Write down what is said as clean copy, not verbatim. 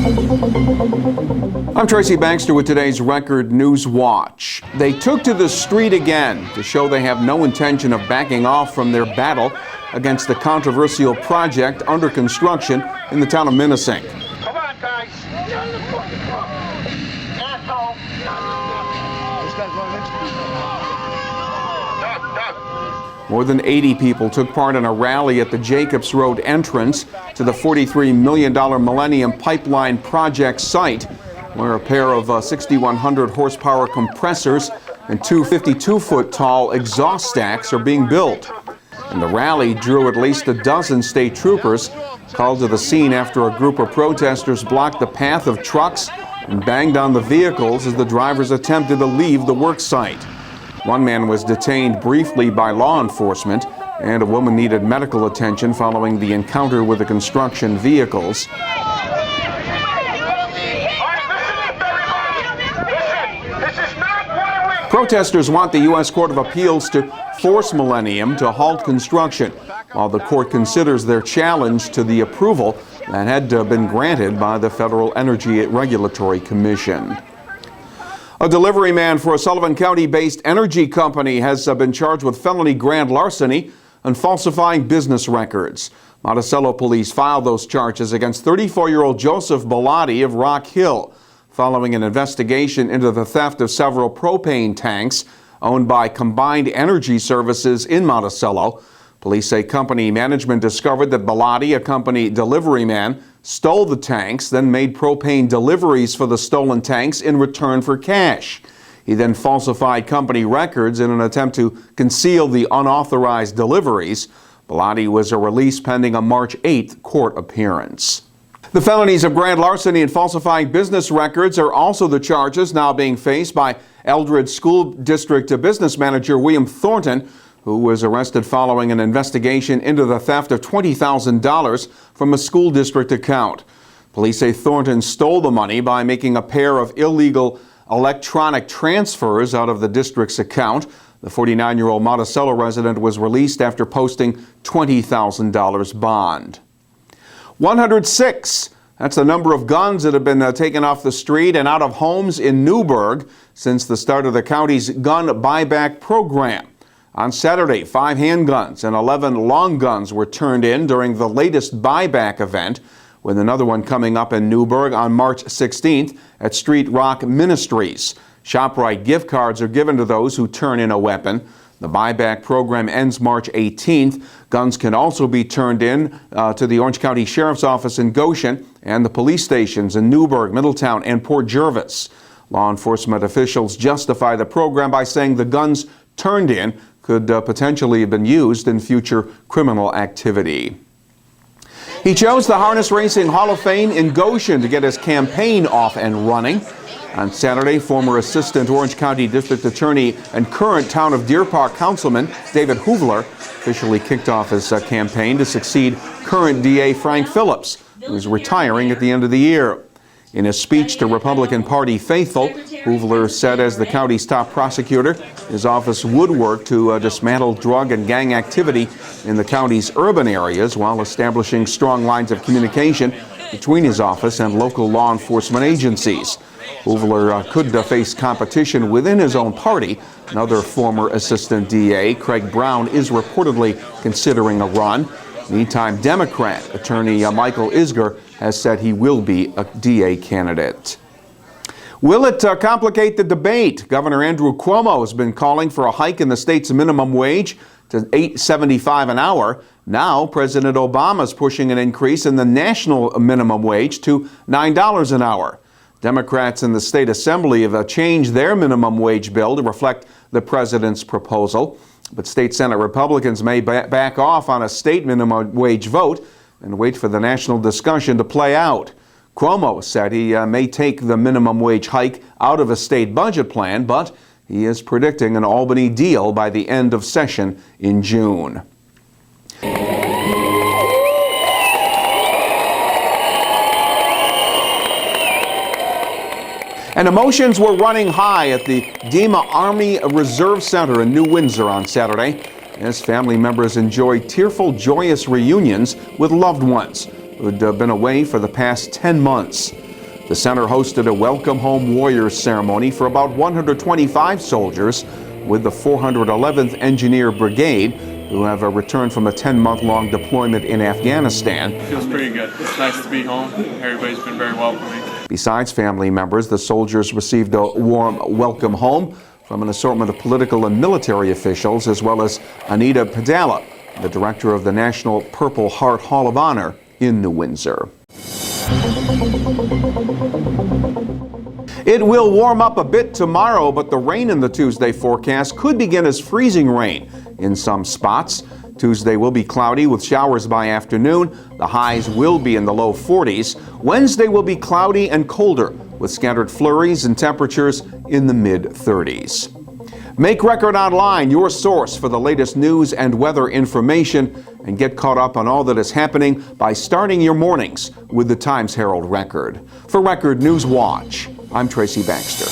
I'm Tracy Baxter with today's Record Newswatch. They took to the street again to show they have no intention of backing off from their battle against the controversial project under construction in the town of Minisink. Come on, guys. More than 80 people took part in a rally at the Jacobs Road entrance to the $43 million Millennium Pipeline project site, where a pair of 6,100 horsepower compressors and two 52-foot tall exhaust stacks are being built. And the rally drew at least a dozen state troopers, called to the scene after a group of protesters blocked the path of trucks and banged on the vehicles as the drivers attempted to leave the work site. One man was detained briefly by law enforcement, and a woman needed medical attention following the encounter with the construction vehicles. Protesters want the U.S. Court of Appeals to force Millennium to halt construction, while the court considers their challenge to the approval that had been granted by the Federal Energy Regulatory Commission. A delivery man for a Sullivan County-based energy company has been charged with felony grand larceny and falsifying business records. Monticello police filed those charges against 34-year-old Joseph Bellotti of Rock Hill, following an investigation into the theft of several propane tanks owned by Combined Energy Services in Monticello. Police say company management discovered that Bellotti, a company delivery man, stole the tanks, then made propane deliveries for the stolen tanks in return for cash. He then falsified company records in an attempt to conceal the unauthorized deliveries. Bellotti was released pending a March 8th court appearance. The felonies of grand larceny and falsifying business records are also the charges now being faced by Eldred School District Business Manager William Thornton, who was arrested following an investigation into the theft of $20,000 from a school district account. Police say Thornton stole the money by making a pair of illegal electronic transfers out of the district's account. The 49-year-old Monticello resident was released after posting $20,000 bond. 106. That's the number of guns that have been taken off the street and out of homes in Newburgh since the start of the county's gun buyback program. On Saturday, 5 handguns and 11 long guns were turned in during the latest buyback event, with another one coming up in Newburgh on March 16th at Street Rock Ministries. ShopRite gift cards are given to those who turn in a weapon. The buyback program ends March 18th. Guns can also be turned in to the Orange County Sheriff's Office in Goshen and the police stations in Newburgh, Middletown, and Port Jervis. Law enforcement officials justify the program by saying the guns turned in could potentially have been used in future criminal activity. He chose the Harness Racing Hall of Fame in Goshen to get his campaign off and running. On Saturday, former Assistant Orange County District Attorney and current Town of Deer Park Councilman David Hoovler officially kicked off his campaign to succeed current DA Frank Phillips, who is retiring at the end of the year. In a speech to Republican Party faithful, Hoovler said as the county's top prosecutor, his office would work to dismantle drug and gang activity in the county's urban areas while establishing strong lines of communication between his office and local law enforcement agencies. Hoovler could face competition within his own party. Another former assistant DA, Craig Brown, is reportedly considering a run. Meantime, Democrat attorney Michael Isger has said he will be a DA candidate. Will it complicate the debate? Governor Andrew Cuomo has been calling for a hike in the state's minimum wage to $8.75 an hour. Now, President Obama is pushing an increase in the national minimum wage to $9 an hour. Democrats in the state assembly have changed their minimum wage bill to reflect the president's proposal. But state Senate Republicans may back off on a state minimum wage vote and wait for the national discussion to play out. Cuomo said he may take the minimum wage hike out of a state budget plan, but he is predicting an Albany deal by the end of session in June. And emotions were running high at the Dima Army Reserve Center in New Windsor on Saturday as family members enjoyed tearful, joyous reunions with loved ones who had been away for the past 10 months. The center hosted a Welcome Home Warriors ceremony for about 125 soldiers with the 411th Engineer Brigade, who have returned from a 10-month-long deployment in Afghanistan. It feels pretty good. It's nice to be home. Everybody's been very welcoming. Besides family members, the soldiers received a warm welcome home from an assortment of political and military officials, as well as Anita Padala, the director of the National Purple Heart Hall of Honor in New Windsor. It will warm up a bit tomorrow, but the rain in the Tuesday forecast could begin as freezing rain in some spots. Tuesday will be cloudy with showers by afternoon. The highs will be in the low 40s. Wednesday will be cloudy and colder with scattered flurries and temperatures in the mid-30s. Make Record Online your source for the latest news and weather information, and get caught up on all that is happening by starting your mornings with the Times-Herald Record. For Record Newswatch, I'm Tracy Baxter.